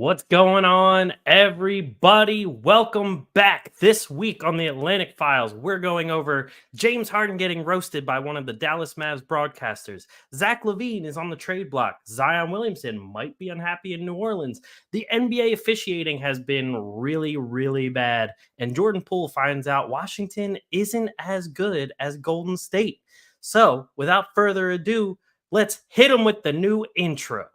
What's going on, everybody? Welcome back. This week on the Atlantic Files, we're going over James Harden getting roasted by one of the Dallas Mavs broadcasters. Zach LaVine is on the trade block. Zion Williamson might be unhappy in New Orleans. The NBA officiating has been really, really bad. And Jordan Poole finds out Washington isn't as good as Golden State. So, without further ado, let's hit them with the new intro.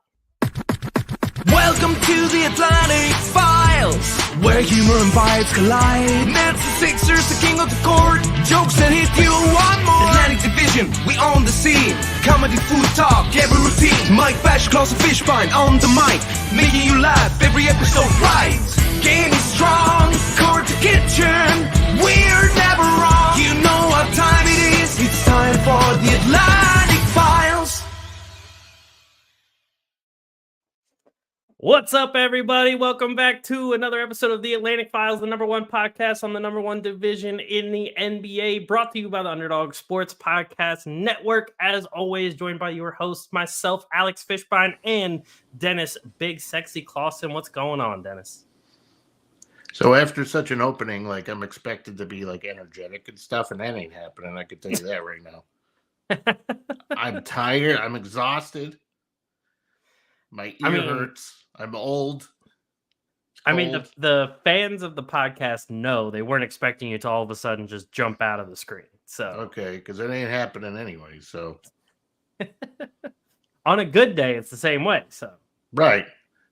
Welcome to the Atlantic Files, where humor and vibes collide. Nets and Sixers, the king of the court. Jokes that hit you one more. Atlantic Division, we own the scene. Comedy, food talk, every routine. Mike Bash, Clausen, Fischbein on the mic, making you laugh every episode right. Game is strong, court to kitchen. We're never wrong. You know what time it is. It's time for the Atlantic Files. What's up, everybody? Welcome back to another episode of the Atlantic Files, the number one podcast on the number one division in the NBA, brought to you by the Underdog Sports Podcast Network. As always, joined by your hosts, myself, Alex Fischbein, and Dennis Big Sexy Clausen. What's going on, Dennis? So after such an opening, I'm expected to be energetic and stuff, and that ain't happening. I can tell you that right now. I'm tired. I'm exhausted. My ear hurts. I'm old. The fans of the podcast know they weren't expecting you to all of a sudden just jump out of the screen. So okay, because it ain't happening anyway. So on a good day, it's the same way. So right,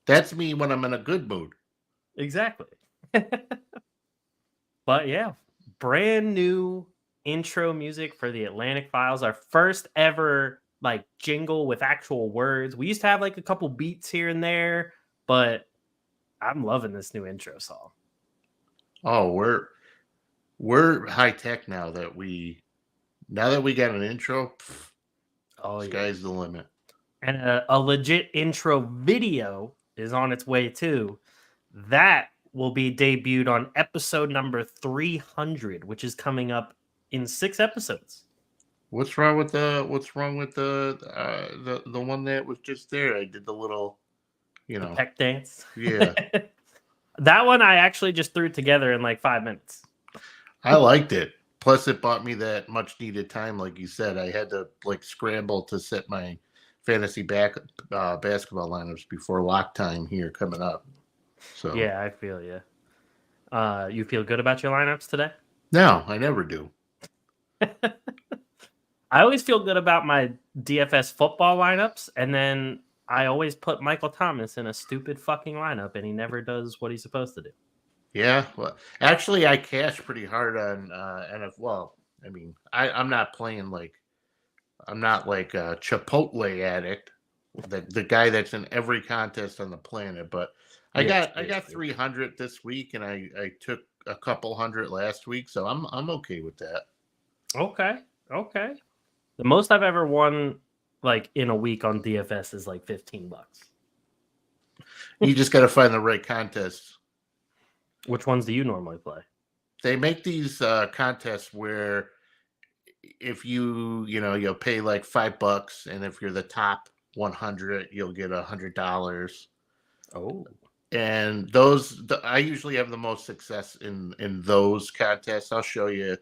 that's me when I'm in a good mood. Exactly. But yeah, brand new intro music for the Atlantic Files. Our first ever jingle with actual words. We used to have a couple beats here and there, but I'm loving this new intro song. Oh, we're high tech now that we got an intro. Sky's the limit. And a legit intro video is on its way too. That will be debuted on episode number 300, which is coming up in 6 episodes. What's wrong with the one that was just there? I did the little, the peck dance. Yeah. That one I actually just threw together in 5 minutes. I liked it. Plus it bought me that much needed time, like you said. I had to scramble to set my fantasy basketball lineups before lock time here coming up. So yeah, I feel you. You feel good about your lineups today? No, I never do. I always feel good about my DFS football lineups, and then I always put Michael Thomas in a stupid fucking lineup, and he never does what he's supposed to do. Yeah, well, actually, I cash pretty hard on I'm not playing I'm not like a Chipotle addict, the guy that's in every contest on the planet, but I got 300 this week, and I took a couple hundred last week, so I'm okay with that. Okay. The most I've ever won in a week on DFS is $15. You just got to find the right contests. Which ones do you normally play? They make these contests where if you'll pay $5, and if you're the top 100, you'll get $100. Oh. And I usually have the most success in those contests. I'll show you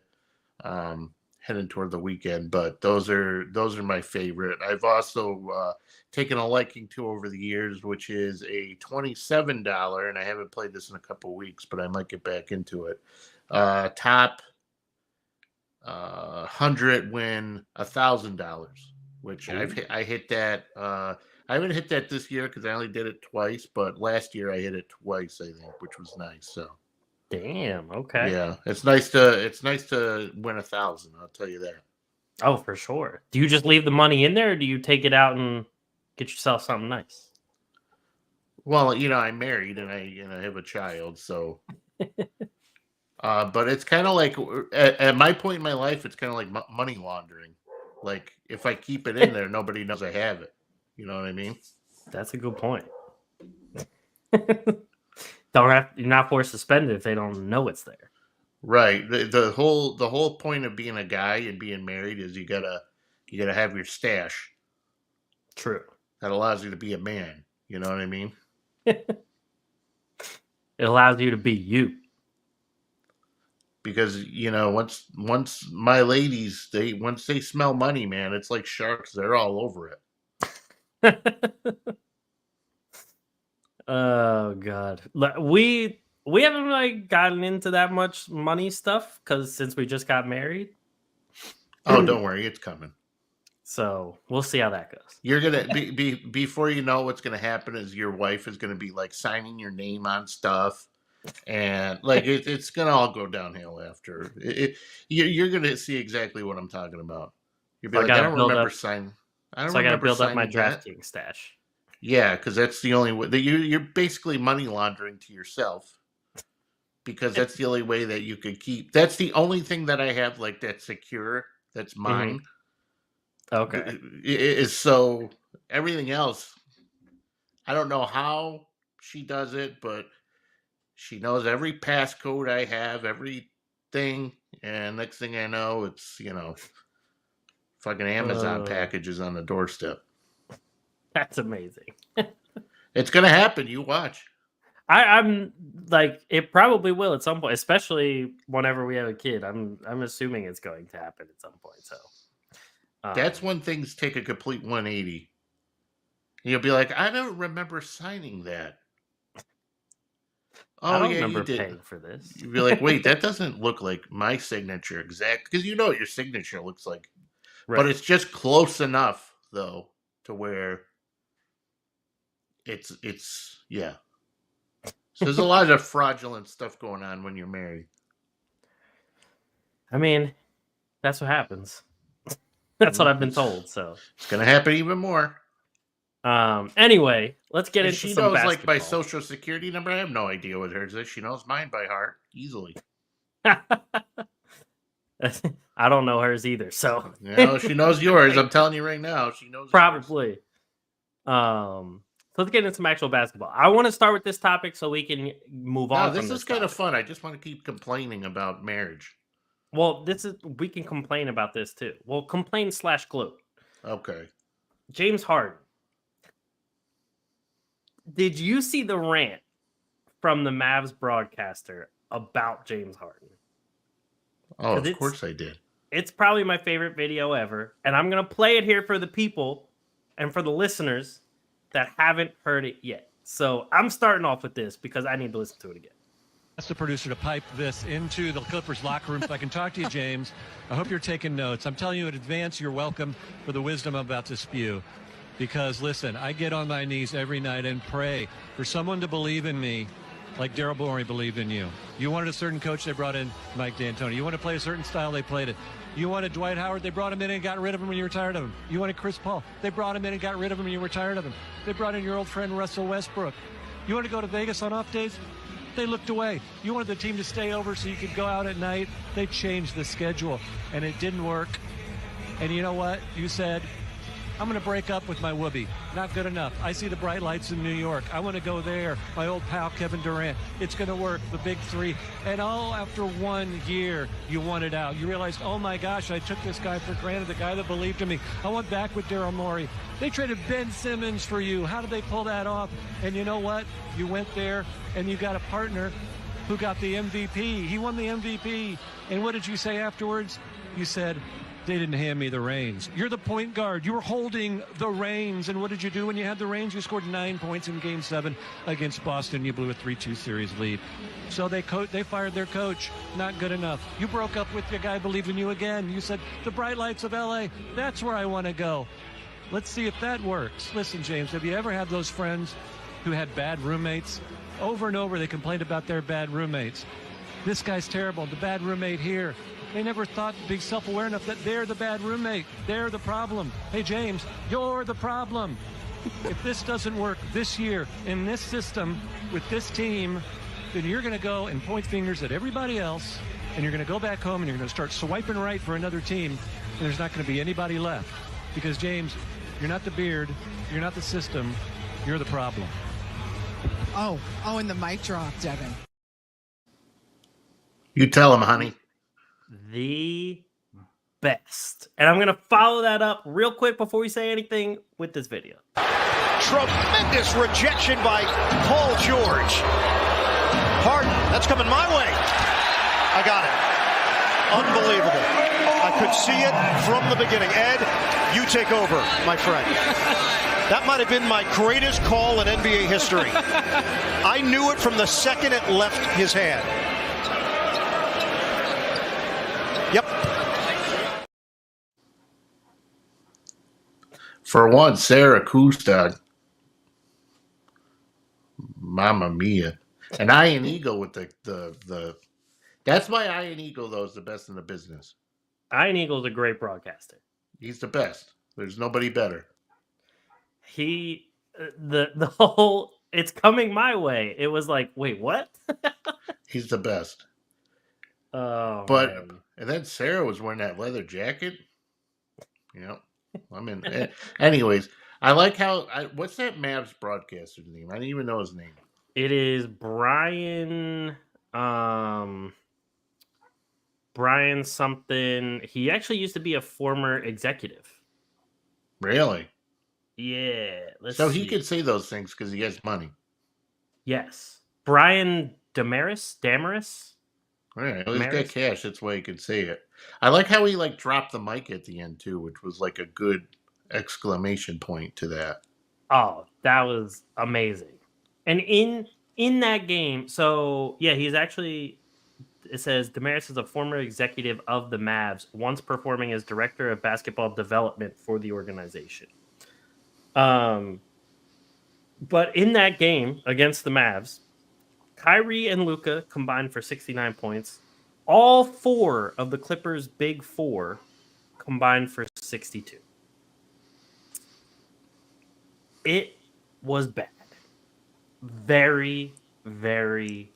heading toward the weekend, but those are my favorite. I've also taken a liking to over the years, which is a $27, and I haven't played this in a couple of weeks, but I might get back into it. Top 100 win $1,000, which I hit that. I haven't hit that this year because I only did it twice, but last year I hit it twice, I think, which was nice. So. Damn. Okay. Yeah, it's nice to win 1,000. I'll tell you that. Oh, for sure. Do you just leave the money in there, or do you take it out and get yourself something nice? Well, I'm married and I have a child, so. But it's kind of at my point in my life, it's kind of like money laundering. If I keep it in there, nobody knows I have it. You know what I mean? That's a good point. You're not forced to spend it if they don't know it's there. Right. The whole point of being a guy and being married is you gotta have your stash. True. That allows you to be a man. You know what I mean? It allows you to be you. Because once my ladies once they smell money, man, it's like sharks. They're all over it. Oh God, we haven't like gotten into that much money stuff because since we just got married. Oh, don't worry, it's coming. So we'll see how that goes. You're gonna be before you know what's gonna happen is your wife is gonna be like signing your name on stuff, and like it's gonna all go downhill after. You're gonna see exactly what I'm talking about. You'll be like, I don't remember signing. I got to build up my DraftKings stash. Yeah, because that's the only way that you're basically money laundering to yourself. Because that's the only way that you could keep. That's the only thing that I have like that's secure. That's mine. Okay. Is so everything else. I don't know how she does it, but she knows every passcode I have, everything, and next thing I know, it's fucking Amazon packages on the doorstep. That's amazing. It's gonna happen. You watch. I'm like, it probably will at some point, especially whenever we have a kid. I'm assuming it's going to happen at some point. So that's when things take a complete 180. You'll be like, I don't remember signing that. Oh, I don't remember paying for this. You'll be like, wait, that doesn't look like my signature exact, because you know what your signature looks like. Right. But it's just close enough though to where it's yeah. So there's a lot of fraudulent stuff going on when you're married. I mean, that's what happens. That's what I've been told. So it's gonna happen even more. Anyway, let's get into she some knows basketball. Like my social security number. I have no idea what hers is. She knows mine by heart easily. I don't know hers either. So she knows yours. I'm telling you right now, she knows probably. So let's get into some actual basketball. I want to start with this topic so we can move on. This is kind of fun. I just want to keep complaining about marriage. Well, we can complain about this too. Well, complain / gloat. Okay. James Harden. Did you see the rant from the Mavs broadcaster about James Harden? Oh, of course I did. It's probably my favorite video ever. And I'm going to play it here for the people and for the listeners that haven't heard it yet. So I'm starting off with this because I need to listen to it again. Ask the producer to pipe this into the Clippers locker room so I can talk to you, James. I hope you're taking notes. I'm telling you in advance, you're welcome for the wisdom I'm about to spew. Because, listen, I get on my knees every night and pray for someone to believe in me like Daryl Morey believed in you. You wanted a certain coach, they brought in Mike D'Antoni. You want to play a certain style, they played it. You wanted Dwight Howard, they brought him in and got rid of him when you were tired of him. You wanted Chris Paul, they brought him in and got rid of him when you were tired of him. They brought in your old friend Russell Westbrook. You want to go to Vegas on off days? They looked away. You wanted the team to stay over so you could go out at night. They changed the schedule, and it didn't work. And you know what? You said, I'm going to break up with my whoopee. Not good enough. I see the bright lights in New York. I want to go there. My old pal, Kevin Durant. It's going to work. The big three. And all after 1 year, you wanted out. You realized, oh, my gosh, I took this guy for granted, the guy that believed in me. I went back with Daryl Morey. They traded Ben Simmons for you. How did they pull that off? And you know what? You went there, and you got a partner who got the MVP. He won the MVP. And what did you say afterwards? You said, they didn't hand me the reins. You're the point guard. You were holding the reins. And what did you do when you had the reins? You scored 9 points in Game 7 against Boston. You blew a 3-2 series lead. So they fired their coach. Not good enough. You broke up with the guy who believed in you again. You said, the bright lights of L.A., that's where I want to go. Let's see if that works. Listen, James, have you ever had those friends who had bad roommates? Over and over, they complained about their bad roommates. This guy's terrible. The bad roommate here. They never thought to be self-aware enough that they're the bad roommate. They're the problem. Hey, James, you're the problem. If this doesn't work this year in this system with this team, then you're going to go and point fingers at everybody else, and you're going to go back home and you're going to start swiping right for another team, and there's not going to be anybody left. Because, James, you're not the beard, you're not the system, you're the problem. Oh, and the mic drop, Devin. You tell him, honey. The best. And I'm going to follow that up real quick before we say anything with this video. Tremendous rejection by Paul George. Harden, that's coming my way. I got it. Unbelievable. I could see it from the beginning. Ed, you take over, my friend. That might have been my greatest call in NBA history. I knew it from the second it left his hand. Yep. For one, Sarah Kustad. Mamma mia. And Ian Eagle with the that's my Ian Eagle, though, is the best in the business. Ian Eagle's a great broadcaster. He's the best. There's nobody better. He the whole it's coming my way. It was like, wait, what? He's the best. Oh, but man. And then Sarah was wearing that leather jacket. I mean, anyways, I like how what's that Mavs broadcaster's name? I didn't even know his name. It is Brian Brian something. He actually used to be a former executive. Really? Yeah. So he could say those things because he has money. Yes. Brian Damaris? All right. Well, he's got cash. That's why he could say it. I like how he dropped the mic at the end too, which was like a good exclamation point to that. Oh, that was amazing. And in that game, so yeah, he's actually, it says Damaris is a former executive of the Mavs, once performing as director of basketball development for the organization. But in that game against the Mavs, Kyrie and Luka combined for 69 points. All four of the Clippers' big four combined for 62. It was bad. Very, very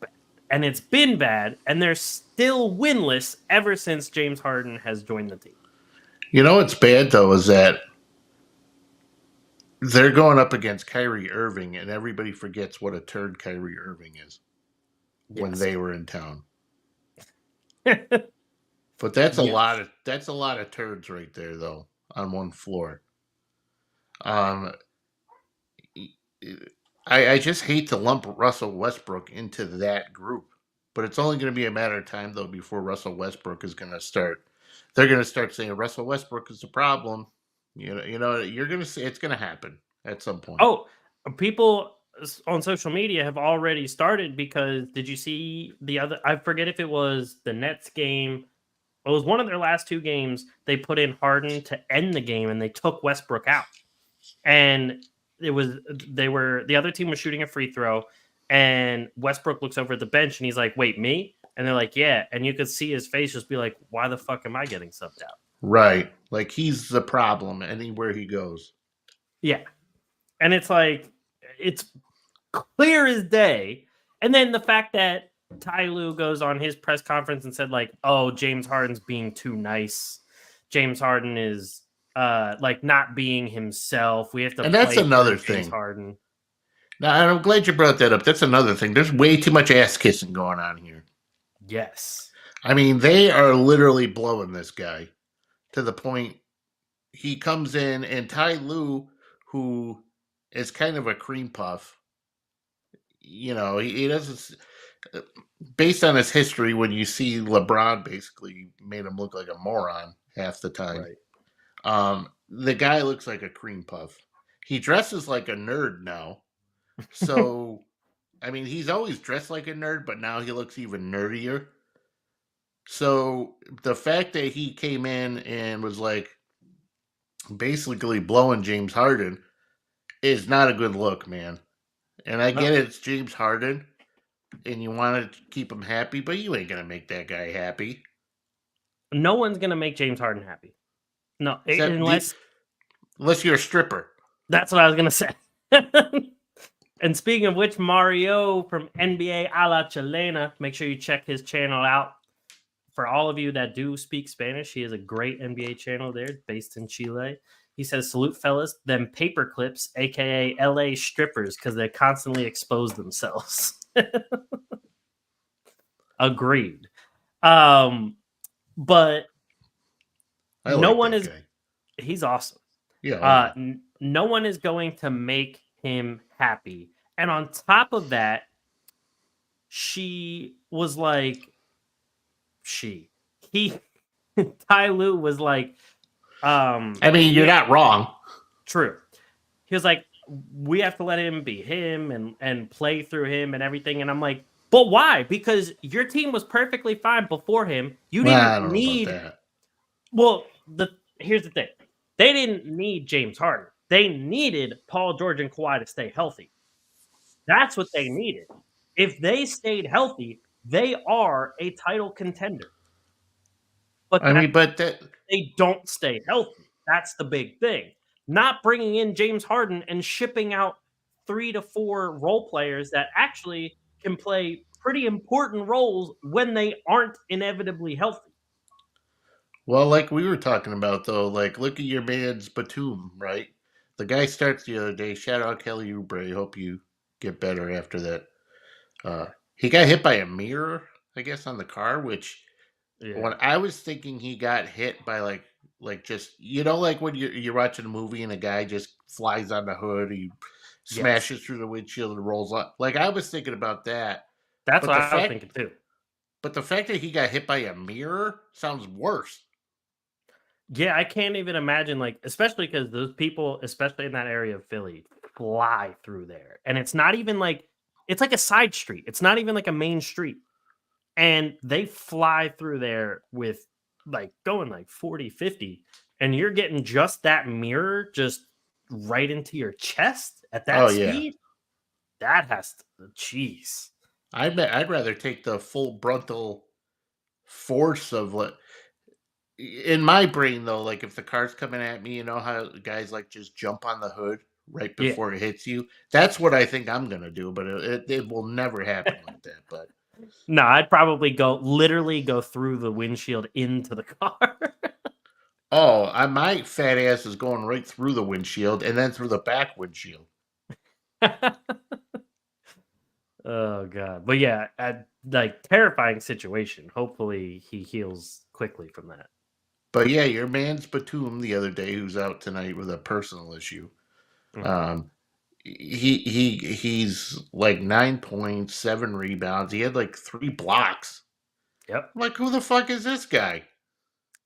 bad. And it's been bad, and they're still winless ever since James Harden has joined the team. You know what's bad, though, is that they're going up against Kyrie Irving, and everybody forgets what a turd Kyrie Irving is when they were in town. But that's a lot of turds right there, though, on one floor. I just hate to lump Russell Westbrook into that group, but it's only going to be a matter of time, though, before Russell Westbrook is going to start. They're going to start saying Russell Westbrook is the problem. You're going to see it's going to happen at some point. Oh, people on social media have already started because did you see the other? I forget if it was the Nets game. It was one of their last two games. They put in Harden to end the game, and they took Westbrook out. And the other team was shooting a free throw, and Westbrook looks over at the bench, and he's like, "Wait, me?" And they're like, "Yeah." And you could see his face just be like, "Why the fuck am I getting subbed out?" Right, like he's the problem anywhere he goes. Yeah, and it's like it's clear as day. And then the fact that Ty Lue goes on his press conference and said, like, "Oh, James Harden's being too nice. James Harden is not being himself. We have to." And that's another thing. James Harden. Now, and I'm glad you brought that up. That's another thing. There's way too much ass kissing going on here. Yes. I mean, they are literally blowing this guy to the point he comes in, and Ty Lue, who is kind of a cream puff, he doesn't. Based on his history, when you see LeBron, basically made him look like a moron half the time. Right. The guy looks like a cream puff. He dresses like a nerd now. So, I mean, he's always dressed like a nerd, but now he looks even nerdier. So, the fact that he came in and was like basically blowing James Harden is not a good look, man. And I get it's James Harden and you want to keep him happy, but you ain't going to make that guy happy. No one's going to make James Harden happy. No, unless you're a stripper. That's what I was going to say. And speaking of which, Mario from NBA a la Chilena, make sure you check his channel out. For all of you that do speak Spanish, he has a great NBA channel there based in Chile. He says, "Salute, fellas, them paper clips, a.k.a. LA strippers, because they constantly expose themselves." Agreed. But no one is... Guy. He's awesome. Yeah. No one is going to make him happy. And on top of that, she was like, Ty Lue was like, I mean, you're not wrong. true. He was like, we have to let him be him and play through him and everything. And I'm like, but why? Because your team was perfectly fine before him. You Well, didn't I don't know need. about that. Well, here's the thing. They didn't need James Harden. They needed Paul George and Kawhi to stay healthy. That's what they needed. If they stayed healthy, they are a title contender. But they don't stay healthy. That's the big thing. Not bringing in James Harden and shipping out 3 to 4 role players that actually can play pretty important roles when they aren't inevitably healthy. Well, like we were talking about, though, like, look at your man's Batum, right? The guy starts the other day. Shout out Kelly Oubre. Hope you get better after that. He got hit by a mirror, I guess, on the car, which when I was thinking he got hit by like just, like when you're watching a movie and a guy just flies on the hood, he smashes through the windshield and rolls up. Like, I was thinking about that. That's what I was thinking too. But the fact that he got hit by a mirror sounds worse. Yeah, I can't even imagine, like, especially because those people, especially in that area of Philly, fly through there. And it's not even like, it's like a side street. It's not even like a main street. And they fly through there with like going like 40, 50. And you're getting just that mirror just right into your chest at that speed. That has to, jeez. I'd rather take the full frontal force of what. In my brain, though, like if the car's coming at me, you know how guys like just jump on the hood right before it hits you? That's what I think I'm going to do, but it will never happen like that. But no, I'd probably literally go through the windshield into the car. My fat ass is going right through the windshield and then through the back windshield. Oh, God. But yeah, like terrifying situation. Hopefully he heals quickly from that. But yeah, your man's Batum the other day, who's out tonight with a personal issue. Mm-hmm. He's like 9 points, 7 rebounds. He had like 3 blocks. Yep. I'm like, who the fuck is this guy?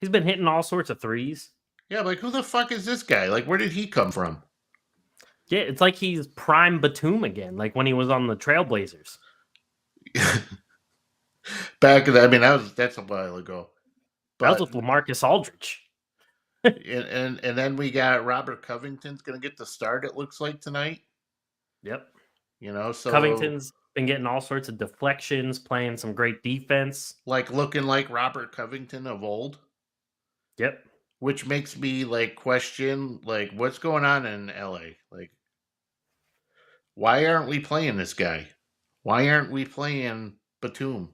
He's been hitting all sorts of threes. Yeah, like who the fuck is this guy? Like, where did he come from? Yeah, it's like he's prime Batum again, like when he was on the Trailblazers. That's a while ago. But, that was with LaMarcus Aldridge. and then we got Robert Covington's going to get the start, it looks like, tonight. Yep. So Covington's been getting all sorts of deflections, playing some great defense. Like looking like Robert Covington of old. Yep. Which makes me like question like what's going on in LA? Like, why aren't we playing this guy? Why aren't we playing Batum?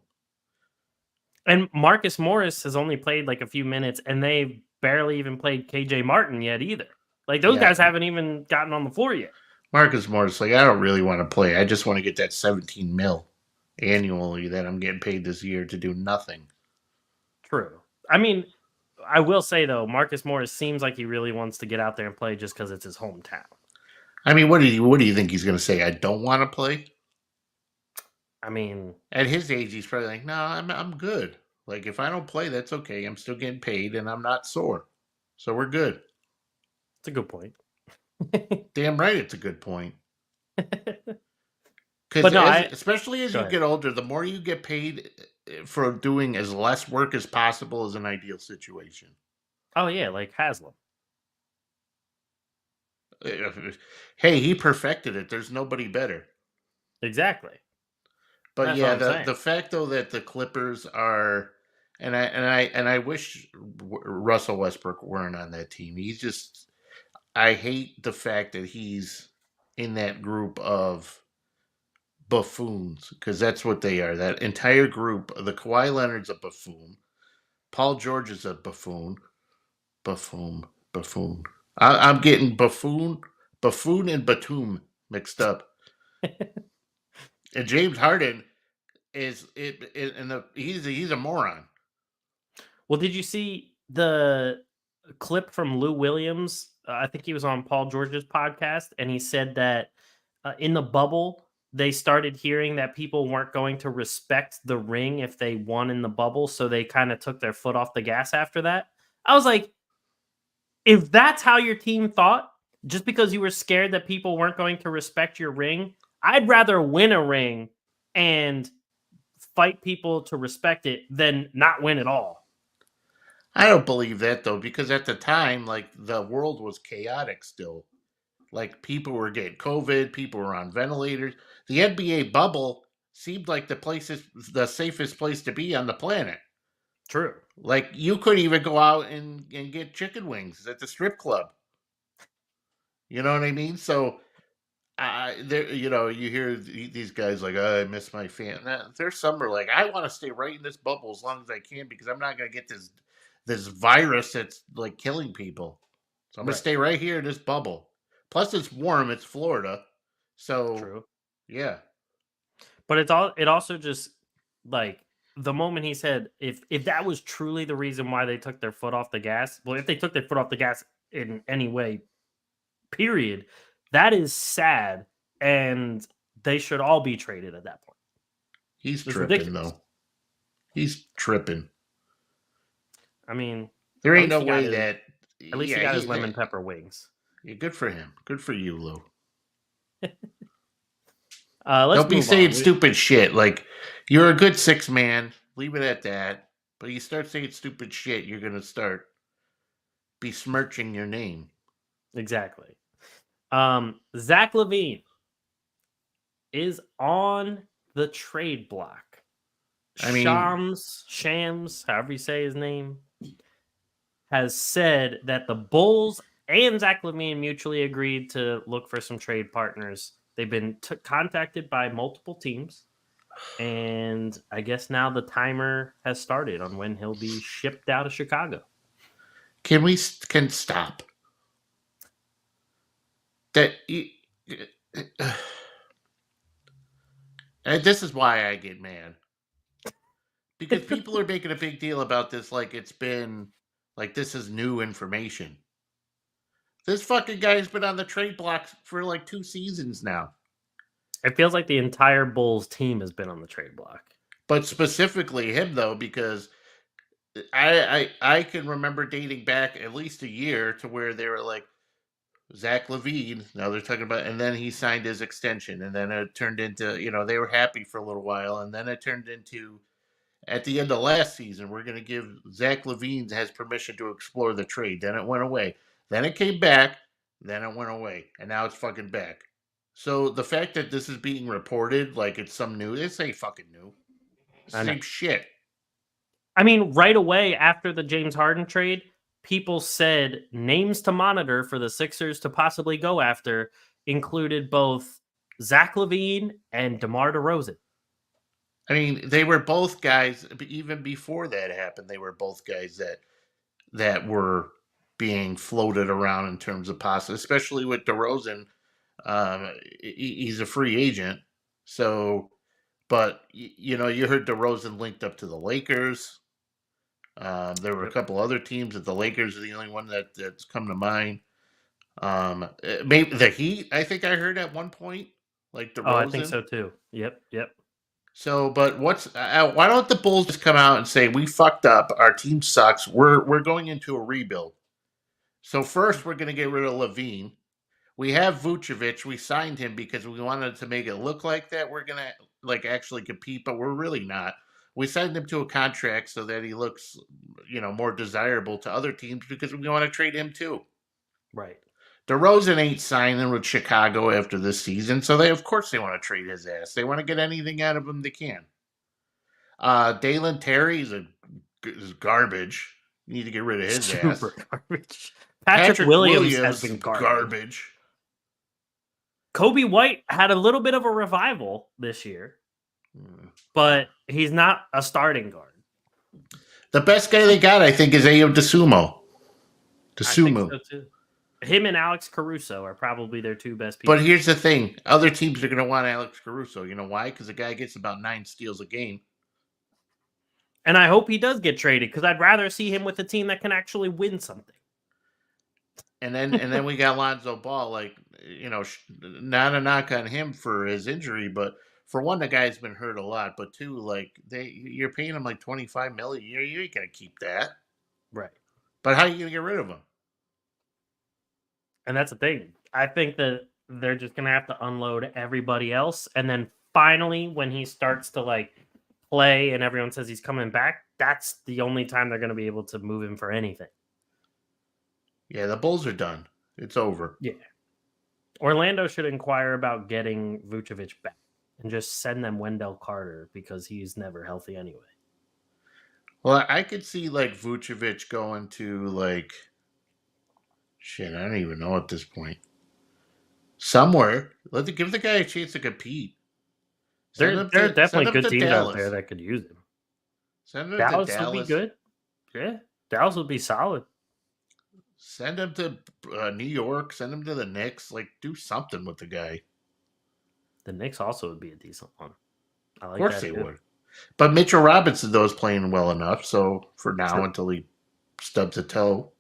And Marcus Morris has only played like a few minutes, and they barely even played KJ Martin yet either. Like those guys haven't even gotten on the floor yet. Marcus Morris, like, I don't really want to play. I just want to get that 17 mil annually that I'm getting paid this year to do nothing. True. I mean, I will say though, Marcus Morris seems like he really wants to get out there and play just because it's his hometown. I mean, what do you think he's going to say? I don't want to play. I mean, at his age, he's probably like, no, I'm good. Like, if I don't play, that's okay. I'm still getting paid, and I'm not sore, so we're good. It's a good point. Damn right, it's a good point. Because especially as you get older, the more you get paid for doing as less work as possible is an ideal situation. Oh yeah, like Haslam. Hey, he perfected it. There's nobody better. Exactly. But that's the fact though that the Clippers are, and I wish Russell Westbrook weren't on that team. I hate the fact that he's in that group of buffoons, because that's what they are. That entire group, the Kawhi Leonard's a buffoon, Paul George is a buffoon. I'm getting buffoon, and Batum mixed up. And James Harden he's a moron. Well, did you see the clip from Lou Williams? I think he was on Paul George's podcast, and he said that in the bubble, they started hearing that people weren't going to respect the ring if they won in the bubble, so they kind of took their foot off the gas after that. I was like, if that's how your team thought, just because you were scared that people weren't going to respect your ring, I'd rather win a ring and fight people to respect it than not win at all. I don't believe that though, because at the time, like the world was chaotic still. Like people were getting COVID, people were on ventilators. The NBA bubble seemed like the safest place to be on the planet. True. Like you couldn't even go out and get chicken wings at the strip club. You know what I mean? So there, you hear these guys like, oh, I miss my fan. There's some are like, I want to stay right in this bubble as long as I can because I'm not going to get this virus that's like killing people. So I'm going to stay right here in this bubble. Plus, it's warm. It's Florida, so True. Yeah. But it also just like the moment he said if that was truly the reason why they took their foot off the gas, well, if they took their foot off the gas in any way, period, that is sad, and they should all be traded at that point. He's tripping though. He's tripping. I mean, there ain't no way that. At least he got his lemon pepper wings. Yeah, good for him. Good for you, Lou. Don't be saying stupid shit. Like, you're a good 6-man. Leave it at that. But you start saying stupid shit, you're going to start besmirching your name. Exactly. Zach LaVine is on the trade block. I mean, Shams, however you say his name, has said that the Bulls and Zach LaVine mutually agreed to look for some trade partners. They've been contacted by multiple teams, and I guess now the timer has started on when he'll be shipped out of Chicago. Can stop that? And this is why I get mad, because people are making a big deal about this, like it's been like this is new information. This fucking guy's been on the trade block for like 2 seasons now. It feels like the entire Bulls team has been on the trade block. But specifically him, though, because I can remember dating back at least a year to where they were like, Zach LaVine, now they're talking about, and then he signed his extension, and then it turned into, they were happy for a little while, and then it turned into, at the end of last season, we're going to give Zach LaVine has permission to explore the trade. Then it went away. Then it came back. Then it went away. And now it's fucking back. So the fact that this is being reported like it's some new, this ain't fucking new. Same shit. I mean, right away after the James Harden trade, people said names to monitor for the Sixers to possibly go after included both Zach LaVine and DeMar DeRozan. I mean, they were both guys, even before that happened, they were both guys that were being floated around in terms of possible, especially with DeRozan. He's a free agent. So, but, you heard DeRozan linked up to the Lakers. There were a couple other teams that the Lakers are the only one that's come to mind. Maybe the Heat, I think I heard at one point. Like DeRozan. Oh, I think so too. Yep. So, but why don't the Bulls just come out and say, we fucked up, our team sucks, we're going into a rebuild. So first we're going to get rid of LaVine. We have Vucevic, we signed him because we wanted to make it look like that we're going to like actually compete, but we're really not. We signed him to a contract so that he looks, more desirable to other teams because we want to trade him too. Right. DeRozan ain't signing with Chicago after this season, so of course they want to trade his ass. They want to get anything out of him they can. Dalen Terry is garbage. You need to get rid of his ass. Garbage. Patrick Williams has been garbage. Kobe White had a little bit of a revival this year, but he's not a starting guard. The best guy they got, I think, is Ayo Dosunmu. I think so too. Him and Alex Caruso are probably their 2 best people. But here's the thing. Other teams are going to want Alex Caruso. You know why? Because the guy gets about 9 steals a game. And I hope he does get traded because I'd rather see him with a team that can actually win something. And then we got Lonzo Ball. Like, not a knock on him for his injury, but for one, the guy's been hurt a lot. But two, like you're paying him like $25 million a year. You ain't gonna keep that. Right. But how are you gonna get rid of him? And that's the thing. I think that they're just gonna have to unload everybody else, and then finally, when he starts to like play, and everyone says he's coming back, that's the only time they're gonna be able to move him for anything. Yeah, the Bulls are done. It's over. Yeah. Orlando should inquire about getting Vucevic back and just send them Wendell Carter because he's never healthy anyway. Well, I could see like Vucevic going to like shit. I don't even know at this point. Somewhere, give the guy a chance to compete. There are definitely good teams out there that could use him. Send him Dallas to Dallas would be good. Yeah, Dallas would be solid. Send him to New York. Send him to the Knicks. Like, do something with the guy. The Knicks also would be a decent one. I like of course that they too. would. But Mitchell Robinson, though, is playing well enough. So for now, True. until he stubs a toe.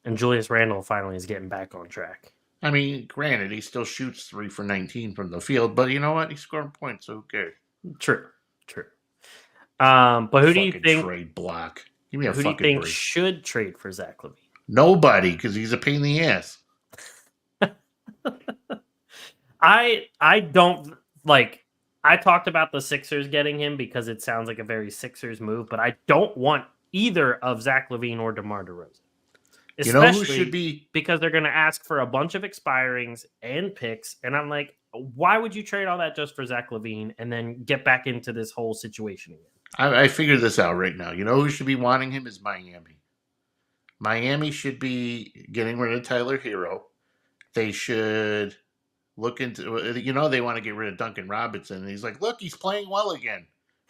And Julius Randle finally is getting back on track. I mean, granted, he still shoots 3 for 19 from the field, but you know what? He's scoring points, so who cares? True. But who do you think trade block? Give me a who do you fucking think break. should trade for Zach LaVine? Nobody, because he's a pain in the ass. I don't like. I talked about the Sixers getting him because it sounds like a very Sixers move, but I don't want either of Zach LaVine or DeMar DeRozan. You know who should be? Because they're going to ask for a bunch of expirings and picks, and I'm like, why would you trade all that just for Zach LaVine and then get back into this whole situation again? I figured this out right now. You know who should be wanting him is Miami. Miami should be getting rid of Tyler Hero. They should look into, they want to get rid of Duncan Robinson. And he's like, look, he's playing well again.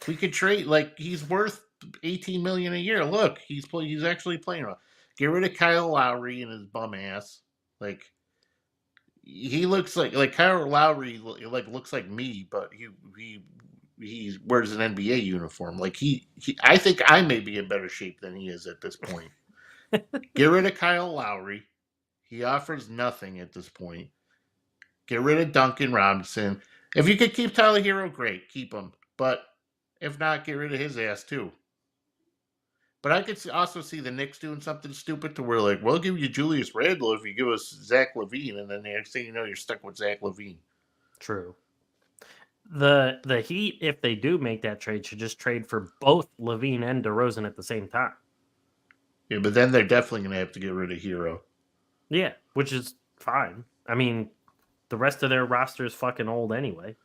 We could trade, like, he's worth $18 million a year. Look, he's actually playing well. Get rid of Kyle Lowry and his bum ass. Like, he looks like Kyle Lowry looks like me, but he wears an NBA uniform. Like I think I may be in better shape than he is at this point. Get rid of Kyle Lowry. He offers nothing at this point. Get rid of Duncan Robinson. If you could keep Tyler Hero, great, keep him. But if not, get rid of his ass too. But I could also see the Knicks doing something stupid to where, like, we'll give you Julius Randle if you give us Zach LaVine, and then the next thing you know, you're stuck with Zach LaVine. True. The Heat, if they do make that trade, should just trade for both LaVine and DeRozan at the same time. Yeah, but then they're definitely going to have to get rid of Hero. Yeah, which is fine. I mean, the rest of their roster is fucking old anyway.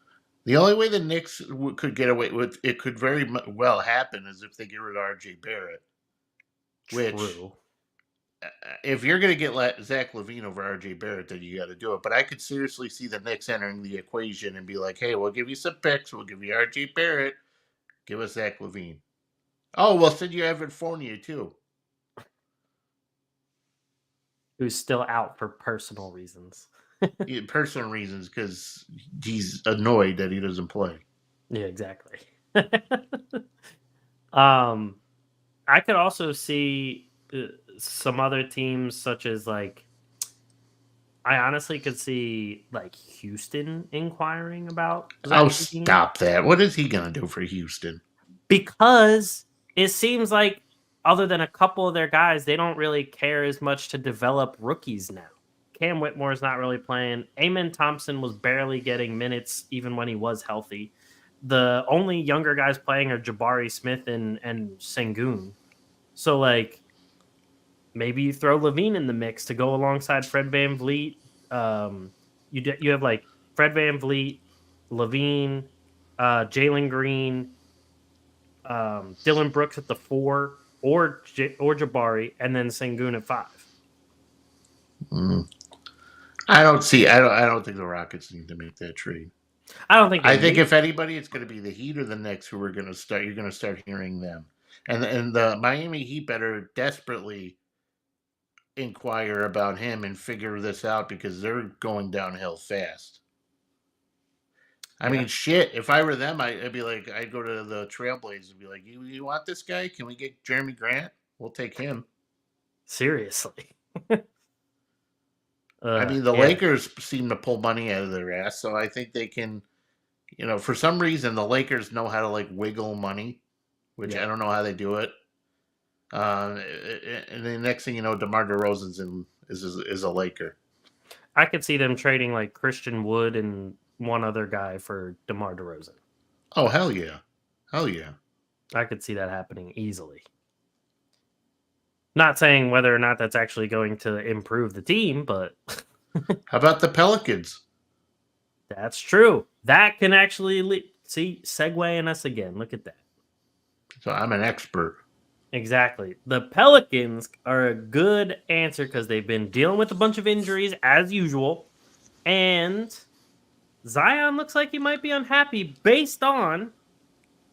The only way the Knicks could get away with it could very well happen is if they get rid of R.J. Barrett. Which, True. If you're going to get Zach LaVine over R.J. Barrett, then you got to do it. But I could seriously see the Knicks entering the equation and be like, hey, we'll give you some picks. We'll give you R.J. Barrett. Give us Zach LaVine. Oh, we'll send you Evan Fournier, too. Who's still out for personal reasons. Personal reasons, because he's annoyed that he doesn't play. Yeah, exactly. I could also see some other teams, such as like, I honestly could see like Houston inquiring about. Stop that! What is he gonna do for Houston? Because it seems like, other than a couple of their guys, they don't really care as much to develop rookies now. Cam Whitmore's not really playing. Amen Thompson was barely getting minutes even when he was healthy. The only younger guys playing are Jabari Smith and Sengun. So, like, maybe you throw LaVine in the mix to go alongside Fred VanVleet. You have, like, Fred VanVleet, LaVine, Jalen Green, Dylan Brooks at the 4, or Jabari, and then Sengun at 5. I don't think the Rockets need to make that trade. I think if anybody, it's going to be the Heat or the Knicks who are going to start. You're going to start hearing them, and the Miami Heat better desperately inquire about him and figure this out because they're going downhill fast. I mean, shit. If I were them, I'd be like, I'd go to the Trailblazers and be like, "You want this guy? Can we get Jeremy Grant? We'll take him." Seriously. I mean, the Yeah. Lakers seem to pull money out of their ass, so I think they can. For some reason, the Lakers know how to like wiggle money, which I don't know how they do it. And the next thing you know, DeMar DeRozan's is a Laker. I could see them trading like Christian Wood and one other guy for DeMar DeRozan. Oh, hell yeah. I could see that happening easily. Not saying whether or not that's actually going to improve the team, but How about the Pelicans? that's true. That can actually segueing us again. Look at that. So I'm an expert. Exactly. The Pelicans are a good answer because they've been dealing with a bunch of injuries as usual. And Zion looks like he might be unhappy based on...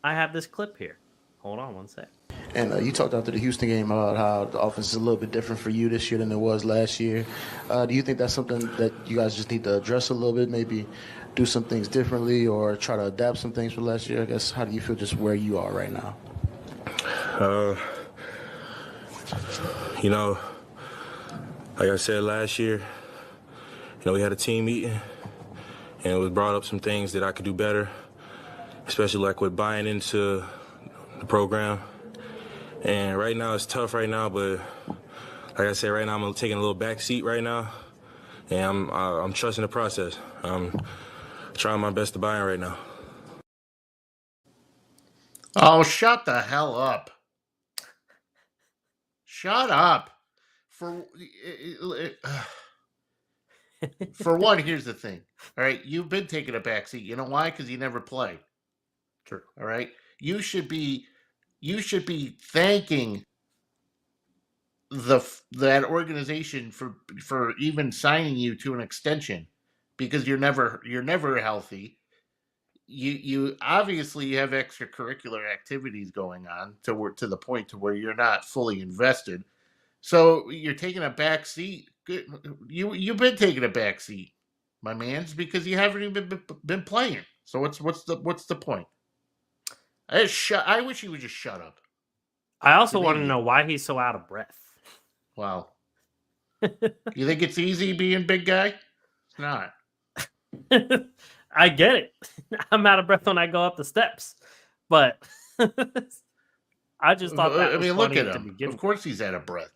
I have this clip here. Hold on one sec. And you talked after the Houston game about how the offense is a little bit different for you this year than it was last year. Do you think that's something that you guys just need to address a little bit, maybe do some things differently or try to adapt some things from last year? I guess, how do you feel just where you are right now? Like I said last year, we had a team meeting and it was brought up some things that I could do better, especially like with buying into the program. And right now it's tough right now, but like I said, right now I'm taking a little back seat right now, and I'm trusting the process. I'm trying my best to buy in right now. Oh, shut the hell up. Shut up. For one, here's the thing. All right, you've been taking a backseat. You know why? Because you never play. True. All right. You should be thanking that organization for even signing you to an extension, because you're never healthy. You obviously have extracurricular activities going on to the point to where you're not fully invested. So you're taking a back seat. You've been taking a back seat, my man's, because you haven't even been playing. So what's the point? I wish he would just shut up. I also want to know why he's so out of breath. Wow. You think it's easy being big guy? It's not. I get it. I'm out of breath when I go up the steps, but I just thought that was look funny at to him. begin Of with. course he's out of breath.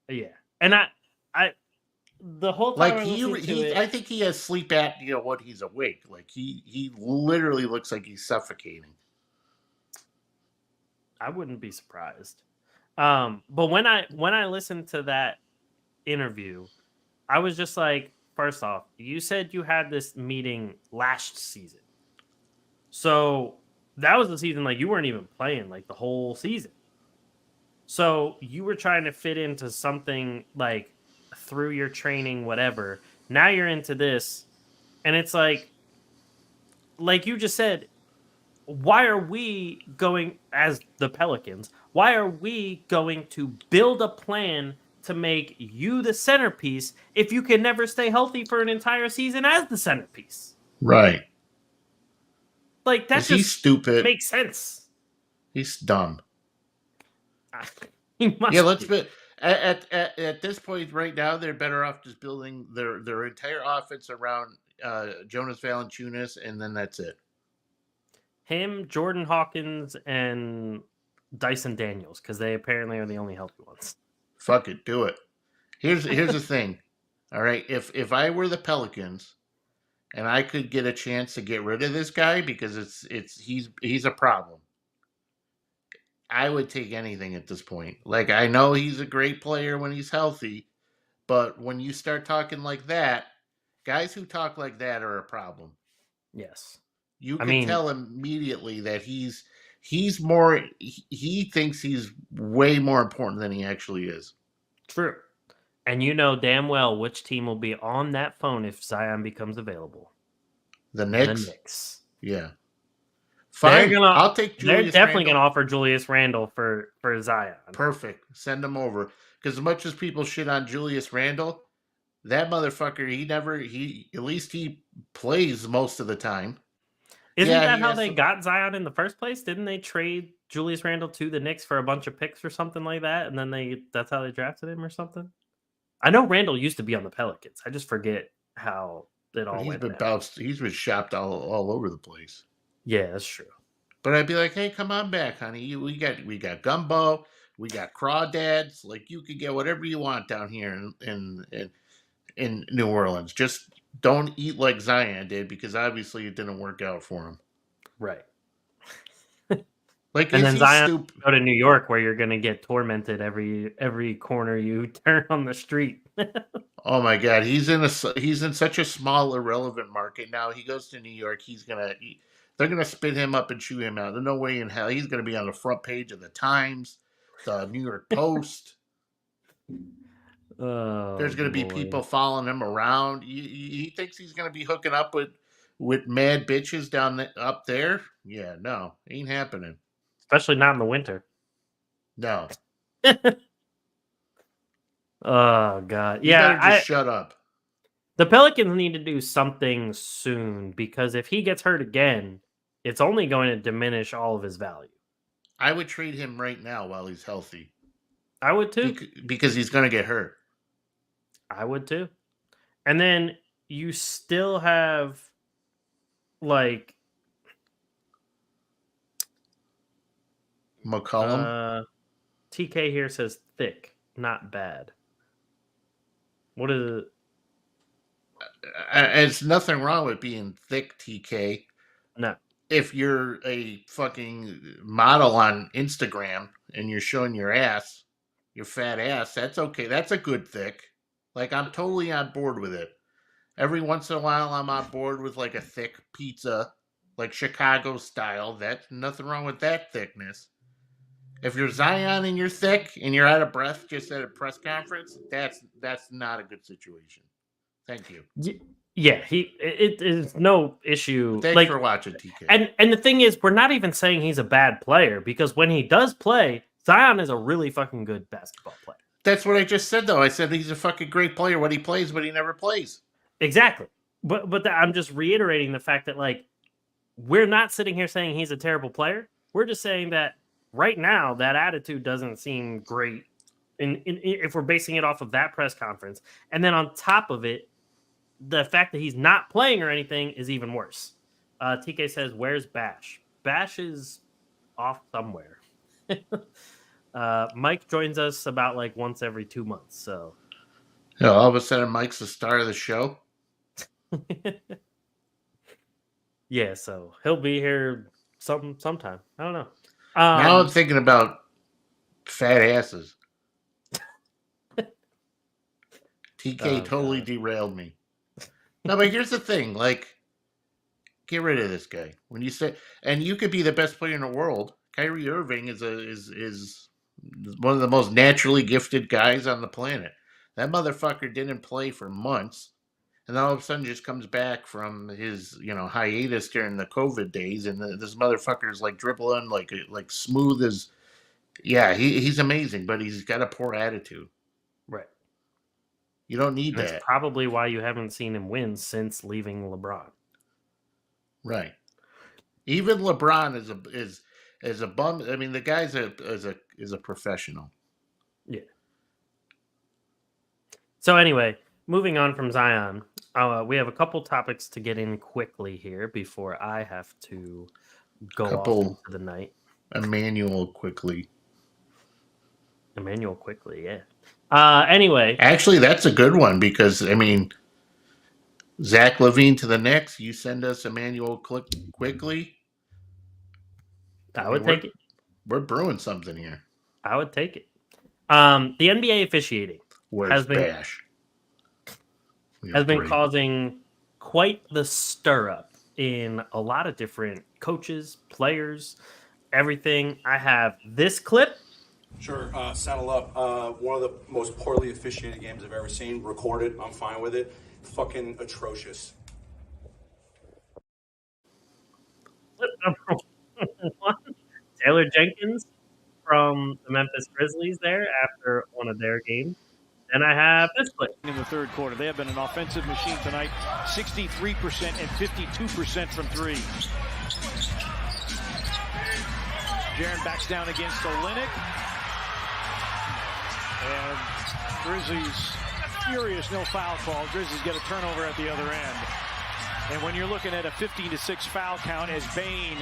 Yeah, and I the whole time Like I think he has sleep apnea when he's awake. Like he literally looks like he's suffocating. I wouldn't be surprised. But when I listened to that interview, I was just like, first off, you said you had this meeting last season. So that was the season like you weren't even playing like the whole season. So you were trying to fit into something like through your training, whatever. Now you're into this, and it's like you just said, why are we going, as the Pelicans, why are we going to build a plan to make you the centerpiece if you can never stay healthy for an entire season as the centerpiece? Right. Like, that he's stupid. Makes sense. He's dumb. He must let's be. At this point right now, they're better off just building their entire offense around Jonas Valanciunas, and then that's it. Him, Jordan Hawkins, and Dyson Daniels, because they apparently are the only healthy ones. Fuck it, do it. Here's the thing. All right, if I were the Pelicans, and I could get a chance to get rid of this guy because he's a problem, I would take anything at this point. Like, I know he's a great player when he's healthy, but when you start talking like that, guys who talk like that are a problem. Yes. You can tell immediately that he thinks he's way more important than he actually is. True. And you know damn well which team will be on that phone if Zion becomes available. The Knicks? The Knicks. Yeah. Fine. I'll take Julius They're definitely Randle. going to offer Julius Randle for Zion. Perfect. Send him over. Because as much as people shit on Julius Randle, that motherfucker, at least he plays most of the time. Isn't that how they got Zion in the first place? Didn't they trade Julius Randle to the Knicks for a bunch of picks or something like that? And then that's how they drafted him or something? I know Randall used to be on the Pelicans. I just forget how it all But went down. he's been shopped all over the place. Yeah, that's true. But I'd be like, hey, come on back, honey. We got gumbo, we got crawdads. Like, you could get whatever you want down here in New Orleans. Just don't eat like Zion did, because obviously it didn't work out for him. Right. Like, And is then he Zion go to New York, where you're going to get tormented every corner you turn on the street. Oh my God, he's in such a small, irrelevant market now. He goes to New York, they're gonna spit him up and chew him out. There's no way in hell he's gonna be on the front page of the Times, the New York Post. There's gonna be people following him around. He thinks he's gonna be hooking up with mad bitches up there. Yeah, no, ain't happening. Especially not in the winter. No. Oh God, You yeah. better just shut up. The Pelicans need to do something soon, because if he gets hurt again, it's only going to diminish all of his value. I would trade him right now while he's healthy. I would too. Because he's gonna get hurt. I would too. And then you still have like McCollum. TK here says thick, not bad. What is it? There's nothing wrong with being thick, TK. No. If you're a fucking model on Instagram and you're showing your ass, your fat ass, that's okay. That's a good thick. Like, I'm totally on board with it. Every once in a while, I'm on board with like a thick pizza, like Chicago style. That's nothing wrong with that thickness. If you're Zion and you're thick and you're out of breath just at a press conference, that's not a good situation. Thank you. Yeah, it is no issue. Thanks for watching, TK. And the thing is, we're not even saying he's a bad player, because when he does play, Zion is a really fucking good basketball player. That's what I just said, though. I said he's a fucking great player when he plays, but he never plays. Exactly. But I'm just reiterating the fact that, like, we're not sitting here saying he's a terrible player. We're just saying that right now that attitude doesn't seem great. If we're basing it off of that press conference, and then on top of it, the fact that he's not playing or anything is even worse. TK says, "Where's Bash?" Bash is off somewhere. Mike joins us about like once every 2 months. So, yeah, all of a sudden, Mike's the star of the show. Yeah, so he'll be here sometime. I don't know. Now I'm thinking about fat asses. TK totally derailed me. No, but here's the thing. Like, get rid of this guy. When you say, and you could be the best player in the world. Kyrie Irving is one of the most naturally gifted guys on the planet. That motherfucker didn't play for months, and then all of a sudden just comes back from his hiatus during the COVID days, and this motherfucker is like dribbling like smooth as. Yeah, he's amazing, but he's got a poor attitude. Right. You don't need that. That's probably why you haven't seen him win since leaving LeBron. Right. Even LeBron is a bum. I mean, the guy's is a professional. Yeah. So anyway, moving on from Zion, we have a couple topics to get in quickly here before I have to go off into the night. Emmanuel quickly, yeah. Anyway. Actually, that's a good one, because, I mean, Zach LaVine to the Knicks, you send us Emmanuel quickly. I would take it. We're brewing something here. I would take it. The NBA officiating has been causing quite the stir up in a lot of different coaches, players, everything. I have this clip. Sure, saddle up. One of the most poorly officiated games I've ever seen. Recorded. I'm fine with it. Fucking atrocious. Taylor Jenkins from the Memphis Grizzlies there after one of their games. And I have this clip. In the third quarter, they have been an offensive machine tonight. 63% and 52% from three. Jaren backs down against Olynyk. And Grizzlies furious no foul call. Grizzlies get a turnover at the other end. And when you're looking at a 15-6 foul count as Bane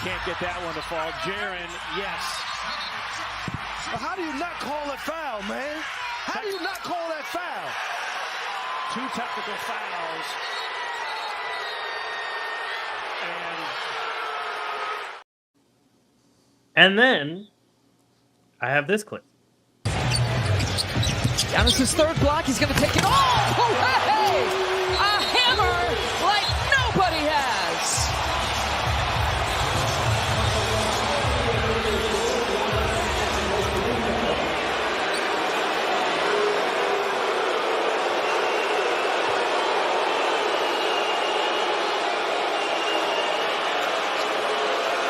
can't get that one to fall. Jaren, yes. Well, how do you not call that foul, man? How do you not call that foul? 2 technical fouls. And then I have this clip. Giannis's third block. He's going to take it off. Hooray! A hammer like nobody has.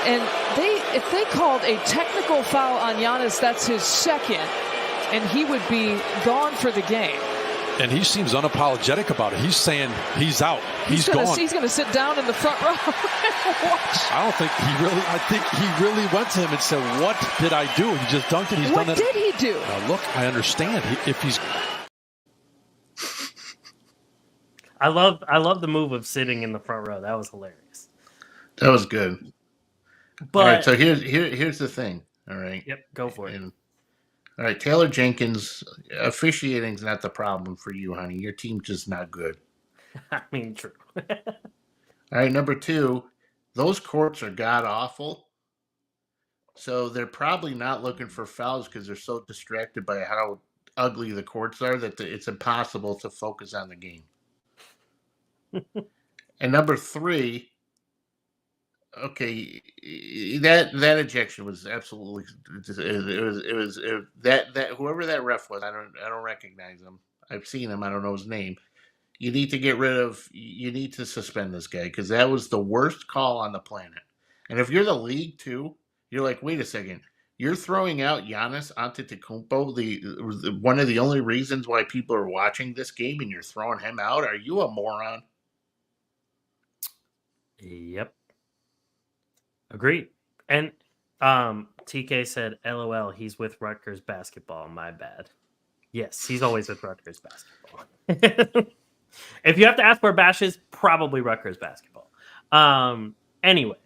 And if they called a technical foul on Giannis, that's his second, and he would be gone for the game. And he seems unapologetic about it. He's saying he's out. He's gone. He's going to sit down in the front row and watch. I don't think he really. I think he really went to him and said, "What did I do?" He just dunked it. He's what done did he do? Look, I understand. If he's. I love the move of sitting in the front row. That was hilarious. That was good. But all right, so here's the thing. All right. Yep, go for it. All right, Taylor Jenkins, officiating's not the problem for you, honey. Your team's just not good. I mean, true. All right, number 2, those courts are god awful. So they're probably not looking for fouls because they're so distracted by how ugly the courts are that it's impossible to focus on the game. And number 3, okay, that ejection was absolutely it was that whoever that ref was, I don't recognize him. I've seen him, I don't know his name. You need to suspend this guy because that was the worst call on the planet. And if you're the league too, you're like, wait a second, you're throwing out Giannis Antetokounmpo, one of the only reasons why people are watching this game, and you're throwing him out. Are you a moron? Yep. Agreed. And TK said, LOL, he's with Rutgers basketball. My bad. Yes, he's always with Rutgers basketball. If you have to ask where Bash is, probably Rutgers basketball. Anyway,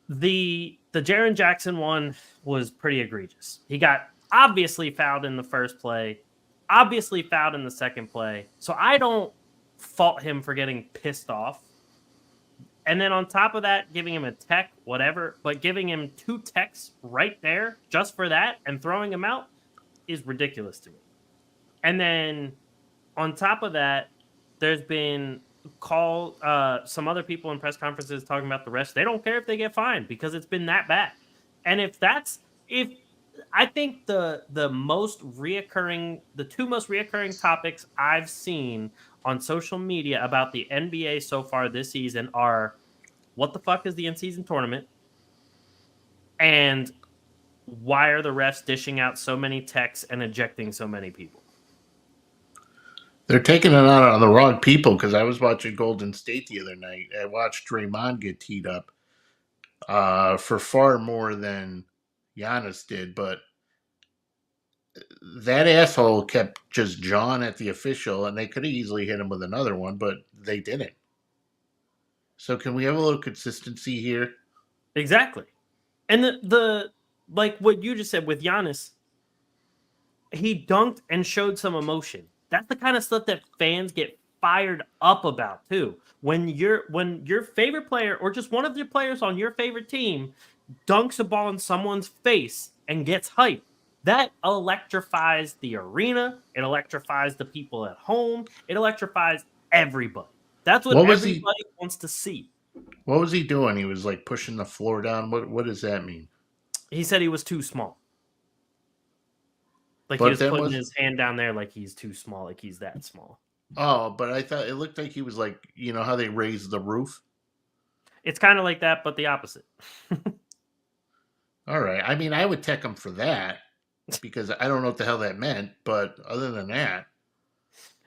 the Jaren Jackson one was pretty egregious. He got obviously fouled in the first play, obviously fouled in the second play. So I don't fault him for getting pissed off. And then on top of that, giving him a tech, whatever, but giving him 2 techs right there just for that and throwing him out is ridiculous to me. And then on top of that, there's been some other people in press conferences talking about the refs. They don't care if they get fined because it's been that bad. And if I think the two most reoccurring topics I've seen on social media about the NBA so far this season are what the fuck is the in-season tournament and why are the refs dishing out so many techs and ejecting so many people? They're taking it out on the wrong people because I was watching Golden State the other night. I watched Draymond get teed up for far more than Giannis did, but that asshole kept just jawing at the official, and they could have easily hit him with another one, but they didn't. So can we have a little consistency here? Exactly. And the like what you just said with Giannis, he dunked and showed some emotion. That's the kind of stuff that fans get fired up about too. When your favorite player or just one of your players on your favorite team dunks a ball in someone's face and gets hyped, that electrifies the arena. It electrifies the people at home. It electrifies everybody. That's what everybody wants to see. What was he doing? He was like pushing the floor down. What does that mean? He said he was too small. Like he was putting his hand down there like he's too small, like he's that small. Oh, but I thought it looked like he was like, you know how they raise the roof? It's kind of like that, but the opposite. All right. I mean, I would tech him for that because I don't know what the hell that meant, but other than that.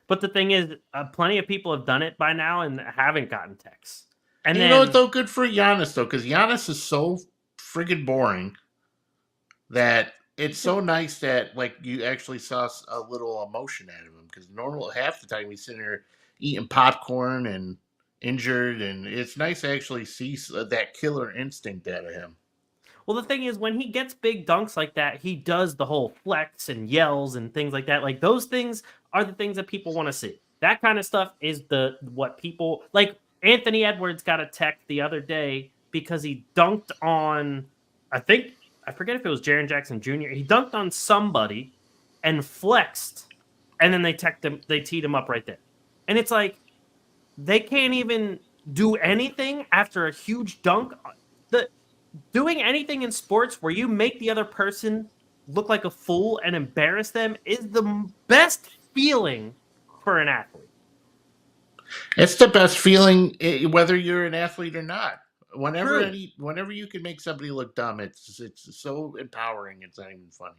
But the thing is, plenty of people have done it by now and haven't gotten techs. And you know what, though? Good for Giannis, though, because Giannis is so friggin' boring that it's so nice that like you actually saw a little emotion out of him, because normal half the time he's sitting there eating popcorn and injured, and it's nice to actually see that killer instinct out of him. Well, the thing is, when he gets big dunks like that, he does the whole flex and yells and things like that. Like, those things are the things that people want to see. That kind of stuff is what people like. Anthony Edwards got a tech the other day because he dunked on, I forget if it was Jaren Jackson Jr. He dunked on somebody and flexed, and then they teed him up right there. And it's like, they can't even do anything after a huge dunk. Doing anything in sports where you make the other person look like a fool and embarrass them is the best feeling for an athlete. It's the best feeling, whether you're an athlete or not. Whenever you can make somebody look dumb, it's so empowering. It's not even funny,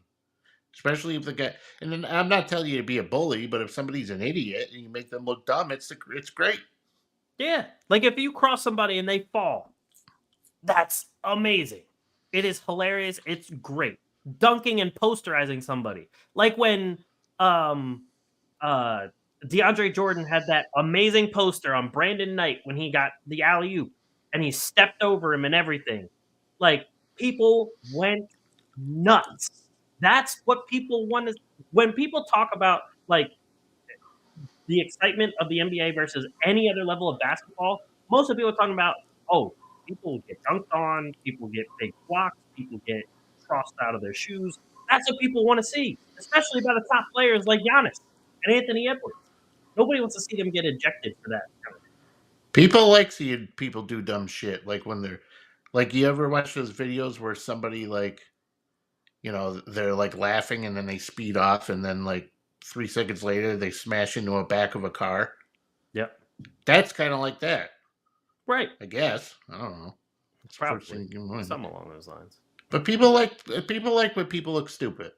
especially if the guy. And then I'm not telling you to be a bully, but if somebody's an idiot and you make them look dumb, it's great. Yeah, like if you cross somebody and they fall, that's amazing. It is hilarious. It's great. Dunking and posterizing somebody, like when DeAndre Jordan had that amazing poster on Brandon Knight when he got the alley-oop and he stepped over him and everything. Like, people went nuts. That's what people want to. When people talk about like the excitement of the NBA versus any other level of basketball, most of the people are talking about, oh, people get dunked on, people get big blocks, people get crossed out of their shoes. That's what people want to see, especially by the top players like Giannis and Anthony Edwards. Nobody wants to see them get ejected for that. People like seeing people do dumb shit, like when they're like, you ever watch those videos where somebody like, they're like laughing and then they speed off and then like 3 seconds later they smash into a back of a car? Yep. That's kind of like that. Right. I guess. I don't know. It's probably something along those lines. But people like when people look stupid.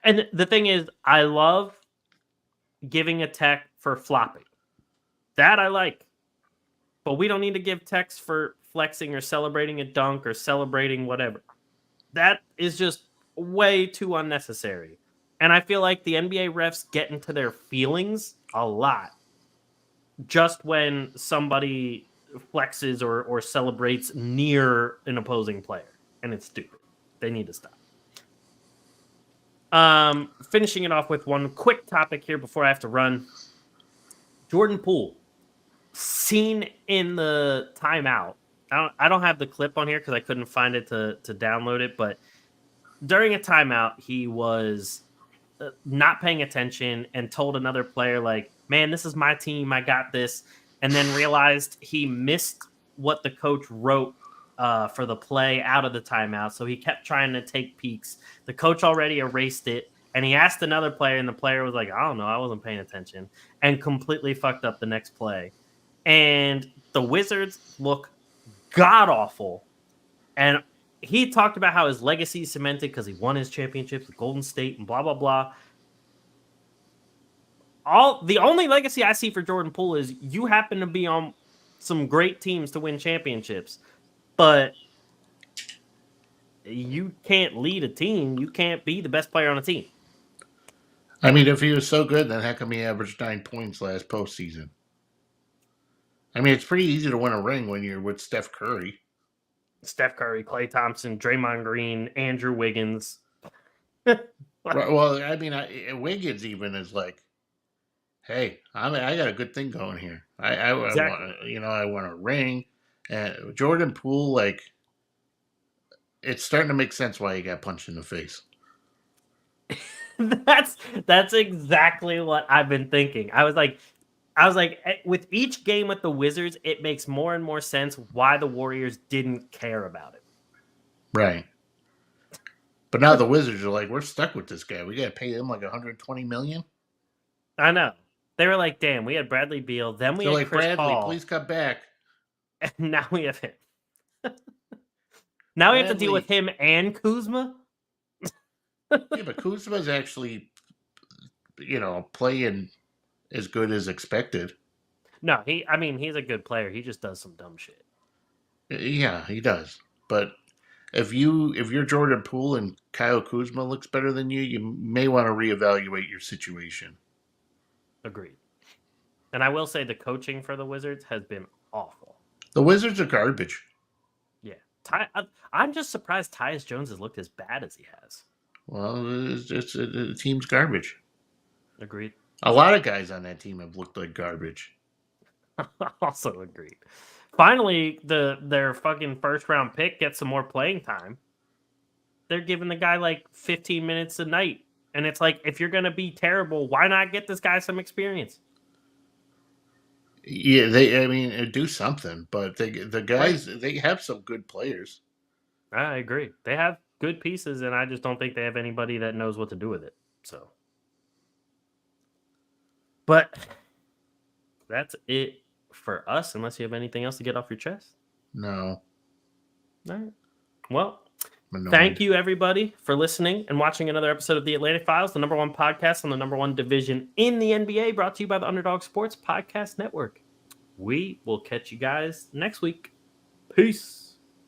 And the thing is, I love giving a tech for flopping. That I like. But we don't need to give techs for flexing or celebrating a dunk or celebrating whatever. That is just way too unnecessary. And I feel like the NBA refs get into their feelings a lot just when somebody flexes or celebrates near an opposing player. And it's stupid. They need to stop. Finishing it off with one quick topic here before I have to run. Jordan Poole, seen in the timeout. I don't have the clip on here because I couldn't find it to download it. But during a timeout, he was not paying attention and told another player, like, man, this is my team. I got this. And then realized he missed what the coach wrote for the play out of the timeout. So he kept trying to take peeks. The coach already erased it. And he asked another player, and the player was like, I don't know, I wasn't paying attention. And completely fucked up the next play. And the Wizards look god-awful. And he talked about how his legacy is cemented because he won his championships with Golden State and blah, blah, blah. The only legacy I see for Jordan Poole is you happen to be on some great teams to win championships, but you can't lead a team. You can't be the best player on a team. I mean, if he was so good, then how come he averaged 9 points last postseason? I mean, it's pretty easy to win a ring when you're with Steph Curry. Steph Curry, Klay Thompson, Draymond Green, Andrew Wiggins. Well, I mean, Wiggins even is like, hey, I got a good thing going here. Exactly. I want a ring. And Jordan Poole, like, it's starting to make sense why he got punched in the face. That's exactly what I've been thinking. I was like, with each game with the Wizards, it makes more and more sense why the Warriors didn't care about it. Right. But now the Wizards are like, we're stuck with this guy. We got to pay him like $120 million. I know. They were like, damn, we had Bradley Beal. Then we had Chris Bradley, Paul. Please come back. And now we have him. Now we have to deal with him and Kuzma. Yeah, but Kuzma's actually, playing as good as expected. No, he's a good player. He just does some dumb shit. Yeah, he does. But if you're Jordan Poole and Kyle Kuzma looks better than you, you may want to reevaluate your situation. Agreed. And I will say the coaching for the Wizards has been awful. The Wizards are garbage. Yeah. I'm just surprised Tyus Jones has looked as bad as he has. Well, the team's garbage. Agreed. A lot of guys on that team have looked like garbage. Also agreed. Finally, their fucking first round pick gets some more playing time. They're giving the guy like 15 minutes a night. And it's like, if you're going to be terrible, why not get this guy some experience? Yeah, do something, but the guys, they have some good players. I agree. They have good pieces, and I just don't think they have anybody that knows what to do with it. So, but that's it for us, unless you have anything else to get off your chest. No. All right. Well, thank you, everybody, for listening and watching another episode of The Atlantic Files, the #1 podcast on the #1 division in the NBA, brought to you by the Underdog Sports Podcast Network. We will catch you guys next week. Peace.